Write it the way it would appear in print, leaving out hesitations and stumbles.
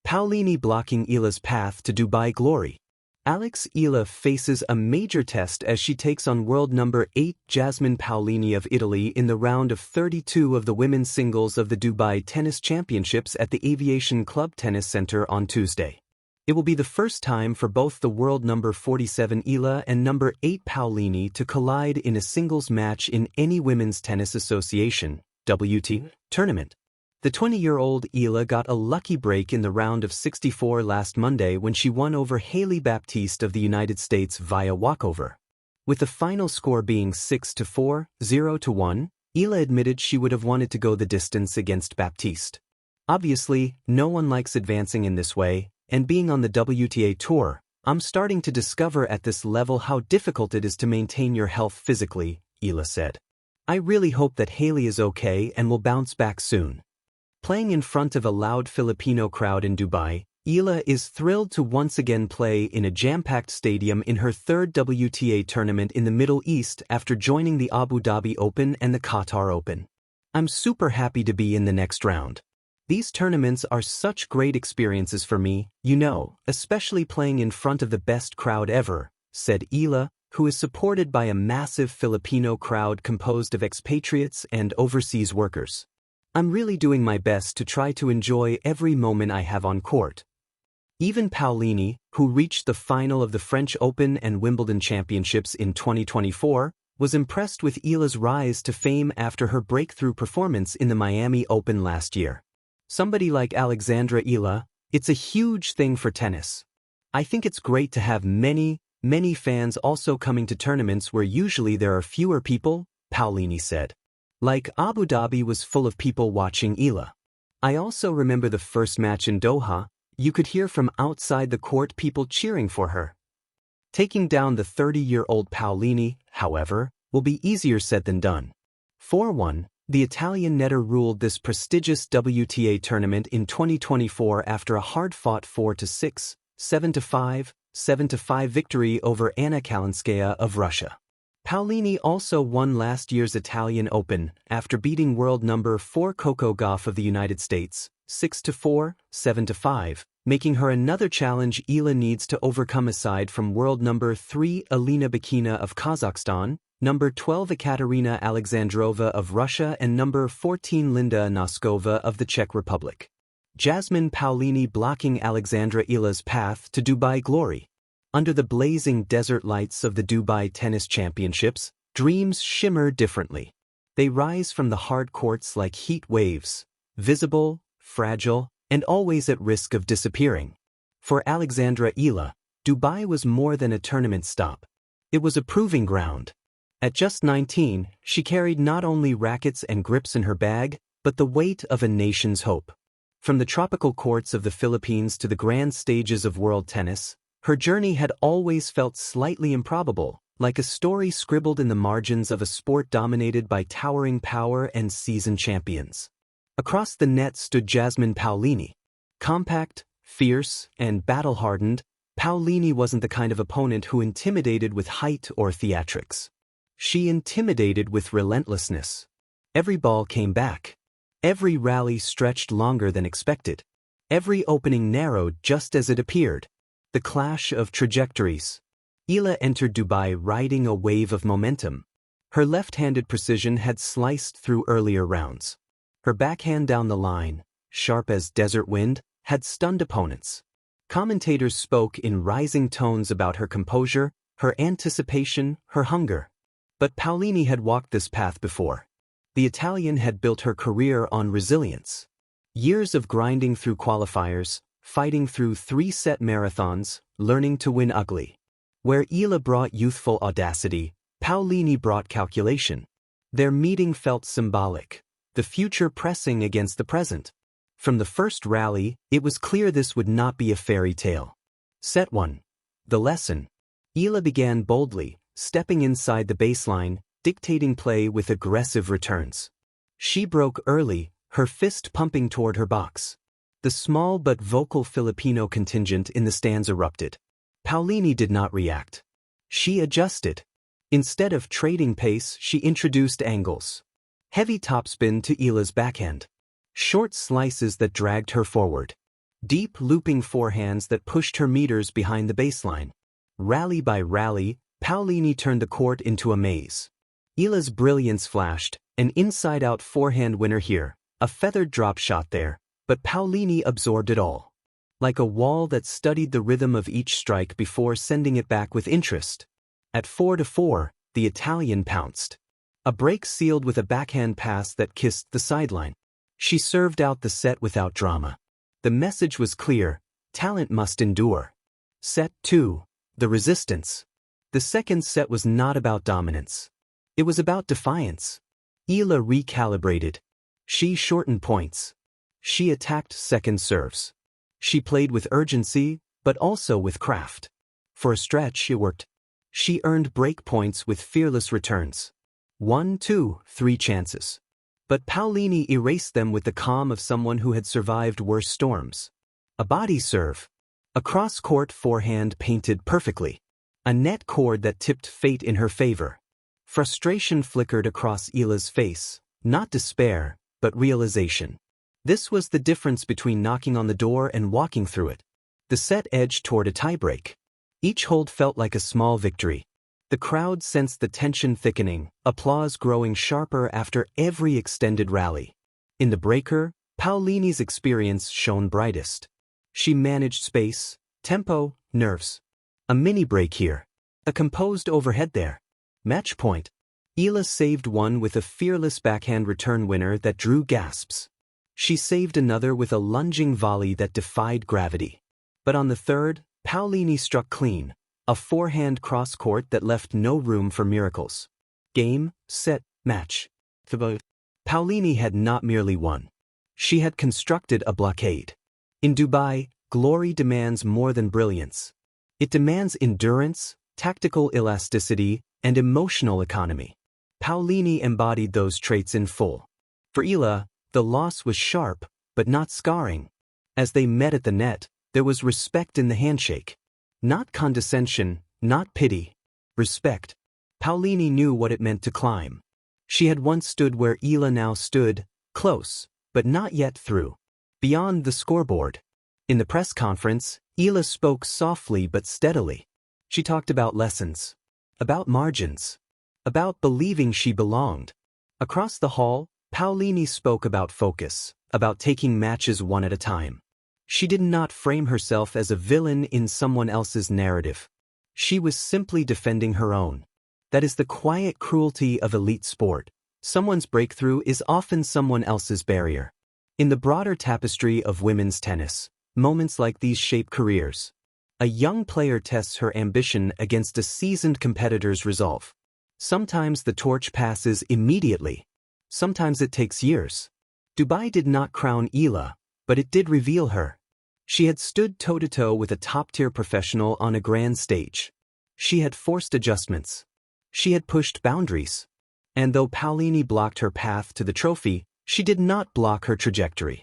Paolini blocking Eala's path to Dubai glory. Eala faces a major test as she takes on world number 8 Jasmine Paolini of Italy in the round of 32 of the women's singles of the Dubai Tennis Championships at the Aviation Club Tennis Center on Tuesday. It will be the first time for both the world number 47 Eala and number 8 Paolini to collide in a singles match in any Women's Tennis Association (WT) tournament. The 20-year-old Eala got a lucky break in the round of 64 last Monday when she won over Hailey Baptiste of the United States via walkover. With the final score being 6-4, 0-1, Eala admitted she would have wanted to go the distance against Baptiste. Obviously, no one likes advancing in this way, and being on the WTA tour, I'm starting to discover at this level how difficult it is to maintain your health physically, Eala said. I really hope that Hailey is okay and will bounce back soon. Playing in front of a loud Filipino crowd in Dubai, Eala is thrilled to once again play in a jam-packed stadium in her third WTA tournament in the Middle East after joining the Abu Dhabi Open and the Qatar Open. I'm super happy to be in the next round. These tournaments are such great experiences for me, especially playing in front of the best crowd ever, said Eala, who is supported by a massive Filipino crowd composed of expatriates and overseas workers. I'm really doing my best to try to enjoy every moment I have on court. Even Paolini, who reached the final of the French Open and Wimbledon Championships in 2024, was impressed with Eala's rise to fame after her breakthrough performance in the Miami Open last year. Somebody like Alexandra Eala, it's a huge thing for tennis. I think it's great to have many fans also coming to tournaments where usually there are fewer people, Paolini said. Like Abu Dhabi was full of people watching Eala. I also remember the first match in Doha, you could hear from outside the court people cheering for her. Taking down the 30-year-old Paolini, however, will be easier said than done. 4-1, the Italian netter ruled this prestigious WTA tournament in 2024 after a hard-fought 4-6, 7-5, 7-5 victory over Anna Kalinskaya of Russia. Paolini also won last year's Italian Open after beating world number 4 Coco Gauff of the United States, 6-4, 7-5, making her another challenge Eala needs to overcome aside from world number 3 Elena Bakina of Kazakhstan, number 12 Ekaterina Alexandrova of Russia and number 14 Linda Noskova of the Czech Republic. Jasmine Paolini blocking Alexandra Eala's path to Dubai glory. Under the blazing desert lights of the Dubai Tennis Championships, dreams shimmer differently. They rise from the hard courts like heat waves, visible, fragile, and always at risk of disappearing. For Alexandra Eala, Dubai was more than a tournament stop. It was a proving ground. At just 19, she carried not only rackets and grips in her bag, but the weight of a nation's hope. From the tropical courts of the Philippines to the grand stages of world tennis, her journey had always felt slightly improbable, like a story scribbled in the margins of a sport dominated by towering power and seasoned champions. Across the net stood Jasmine Paolini. Compact, fierce, and battle-hardened, Paolini wasn't the kind of opponent who intimidated with height or theatrics. She intimidated with relentlessness. Every ball came back. Every rally stretched longer than expected. Every opening narrowed just as it appeared. The clash of trajectories. Eala entered Dubai riding a wave of momentum. Her left-handed precision had sliced through earlier rounds. Her backhand down the line, sharp as desert wind, had stunned opponents. Commentators spoke in rising tones about her composure, her anticipation, her hunger. But Paolini had walked this path before. The Italian had built her career on resilience. Years of grinding through qualifiers, fighting through 3-set marathons, learning to win ugly. Where Eala brought youthful audacity, Paolini brought calculation. Their meeting felt symbolic, the future pressing against the present. From the first rally, it was clear this would not be a fairy tale. Set 1. The lesson. Eala began boldly, stepping inside the baseline, dictating play with aggressive returns. She broke early, her fist pumping toward her box. The small but vocal Filipino contingent in the stands erupted. Paolini did not react. She adjusted. Instead of trading pace, she introduced angles. Heavy topspin to Eala's backhand. Short slices that dragged her forward. Deep looping forehands that pushed her meters behind the baseline. Rally by rally, Paolini turned the court into a maze. Eala's brilliance flashed, an inside-out forehand winner here, a feathered drop shot there, but Paolini absorbed it all. Like a wall that studied the rhythm of each strike before sending it back with interest. At 4-4, the Italian pounced. A break sealed with a backhand pass that kissed the sideline. She served out the set without drama. The message was clear: talent must endure. Set 2. The resistance. The second set was not about dominance. It was about defiance. Eala recalibrated. She shortened points. She attacked second serves. She played with urgency, but also with craft. For a stretch it worked. She earned break points with fearless returns. 1, 2, 3 chances. But Paolini erased them with the calm of someone who had survived worse storms. A body serve. A cross-court forehand painted perfectly. A net chord that tipped fate in her favor. Frustration flickered across Eala's face, not despair, but realization. This was the difference between knocking on the door and walking through it. The set edged toward a tiebreak. Each hold felt like a small victory. The crowd sensed the tension thickening, applause growing sharper after every extended rally. In the breaker, Paolini's experience shone brightest. She managed space, tempo, nerves. A mini break here. A composed overhead there. Match point. Eala saved one with a fearless backhand return winner that drew gasps. She saved another with a lunging volley that defied gravity. But on the third, Paolini struck clean. A forehand cross-court that left no room for miracles. Game, set, match. Paolini had not merely won. She had constructed a blockade. In Dubai, glory demands more than brilliance. It demands endurance, tactical elasticity, and emotional economy. Paolini embodied those traits in full. For Eala, the loss was sharp, but not scarring. As they met at the net, there was respect in the handshake. Not condescension, not pity. Respect. Paolini knew what it meant to climb. She had once stood where Eala now stood, close, but not yet through. Beyond the scoreboard. In the press conference, Eala spoke softly but steadily. She talked about lessons. About margins. About believing she belonged. Across the hall, Paolini spoke about focus, about taking matches one at a time. She did not frame herself as a villain in someone else's narrative. She was simply defending her own. That is the quiet cruelty of elite sport. Someone's breakthrough is often someone else's barrier. In the broader tapestry of women's tennis, moments like these shape careers. A young player tests her ambition against a seasoned competitor's resolve. Sometimes the torch passes immediately. Sometimes it takes years. Dubai did not crown Eala, but it did reveal her. She had stood toe-to-toe with a top-tier professional on a grand stage. She had forced adjustments. She had pushed boundaries. And though Paolini blocked her path to the trophy, she did not block her trajectory.